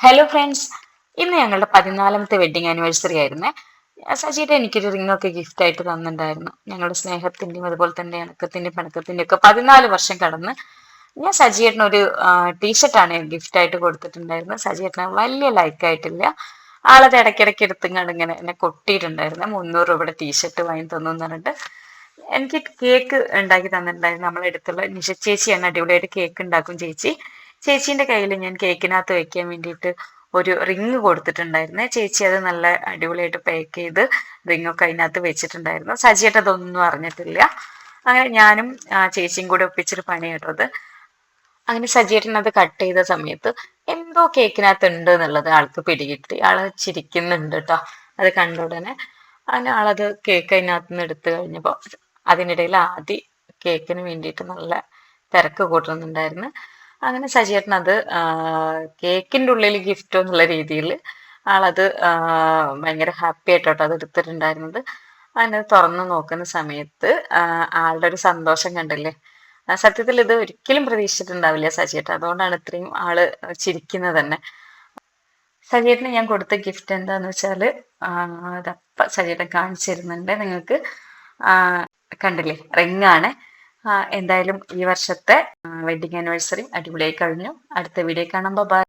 Hello friends, ഇന്ന് ഞങ്ങളുടെ 14ാമത്തെ wedding anniversary ആയിരുന്നേ. സജിയുടെ എനിക്കൊരു റിംഗ് ഒക്കെ ഗിഫ്റ്റ് ആയിട്ട് തന്നിട്ടുണ്ടായിരുന്നു. ഞങ്ങളുടെ സ്നേഹത്തിന്റെയും അതുപോലെ തന്നെ ഇണക്കത്തിന്റെയും പിണക്കത്തിന്റെയും ഒക്കെ 14 വർഷം കടന്ന് ഞാൻ സജിയേട്ടന് ഒരു ടീഷർട്ടാണ് ഗിഫ്റ്റ് ആയിട്ട് കൊടുത്തിട്ടുണ്ടായിരുന്നത്. സജിയേട്ടന് വലിയ ലൈക്ക് ആയിട്ടില്ല. ആളത് ഇടയ്ക്കിടയ്ക്ക് എടുത്തുങ്ങാണ്ട് ഇങ്ങനെ എന്നെ കൊട്ടിയിട്ടുണ്ടായിരുന്നു. 300 രൂപയുടെ ടീഷർട്ട് വാങ്ങി തന്നു എന്ന് പറഞ്ഞിട്ട്. എനിക്ക് കേക്ക് ഉണ്ടാക്കി തന്നിട്ടുണ്ടായിരുന്നു. നമ്മളെ അടുത്തുള്ള നിഷ ചേച്ചിയാണ് അടിപൊളിയായിട്ട് കേക്ക് ഉണ്ടാക്കും ചേച്ചി. ചേച്ചീന്റെ കയ്യിൽ ഞാൻ കേക്കിനകത്ത് വെക്കാൻ വേണ്ടിയിട്ട് ഒരു റിങ് കൊടുത്തിട്ടുണ്ടായിരുന്നേ. ചേച്ചി അത് നല്ല അടിപൊളിയായിട്ട് പാക്ക് ചെയ്ത് റിങ്ങൊക്കെ അതിനകത്ത് വെച്ചിട്ടുണ്ടായിരുന്നു. സജിയായിട്ട് അതൊന്നും അറിഞ്ഞിട്ടില്ല. അങ്ങനെ ഞാനും ചേച്ചിയും കൂടെ ഒപ്പിച്ചൊരു പണി കേട്ടോ അത്. അങ്ങനെ സജിയേട്ടൻ അത് കട്ട് ചെയ്ത സമയത്ത് എന്തോ കേക്കിനകത്ത് ഉണ്ട് എന്നുള്ളത് ആൾക്ക് പിടികിട്ടി. ആള് ചിരിക്കുന്നുണ്ട് കേട്ടോ അത് കണ്ട ഉടനെ. അങ്ങനെ ആളത് കേക്ക് അതിനകത്ത് നിന്ന് എടുത്തു കഴിഞ്ഞപ്പോൾ അതിനിടയിൽ ആദ്യം കേക്കിന് വേണ്ടിയിട്ട് നല്ല തിരക്ക് കൂട്ടുന്നുണ്ടായിരുന്നു. അങ്ങനെ സജിയേട്ടൻ അത് കേക്കിൻ്റെ ഉള്ളിൽ ഗിഫ്റ്റ് എന്നുള്ള രീതിയിൽ ആളത് ഭയങ്കര ഹാപ്പി ആയിട്ടോട്ടോ അത് എടുത്തിട്ടുണ്ടായിരുന്നത്. അങ്ങനെ തുറന്നു നോക്കുന്ന സമയത്ത് ആളുടെ ഒരു സന്തോഷം കണ്ടില്ലേ. സത്യത്തിൽ ഇത് ഒരിക്കലും പ്രതീക്ഷിച്ചിട്ടുണ്ടാവില്ല സജിയേട്ടൻ. അതുകൊണ്ടാണ് ഇത്രയും ആള് ചിരിക്കുന്നത് തന്നെ. സജിയേട്ടന് ഞാൻ കൊടുത്ത ഗിഫ്റ്റ് എന്താന്ന് വെച്ചാൽ അതപ്പ സജിയേട്ടൻ കാണിച്ചു തരുന്നുണ്ട് നിങ്ങൾക്ക്. കണ്ടില്ലേ, റിംഗ് ആണ്. എന്തായാലും ഈ വർഷത്തെ വെഡിങ് ആനിവേഴ്സറി അടിപൊളിയായി കഴിഞ്ഞു. അടുത്ത വീഡിയോ കാണുമ്പോൾ ബൈ.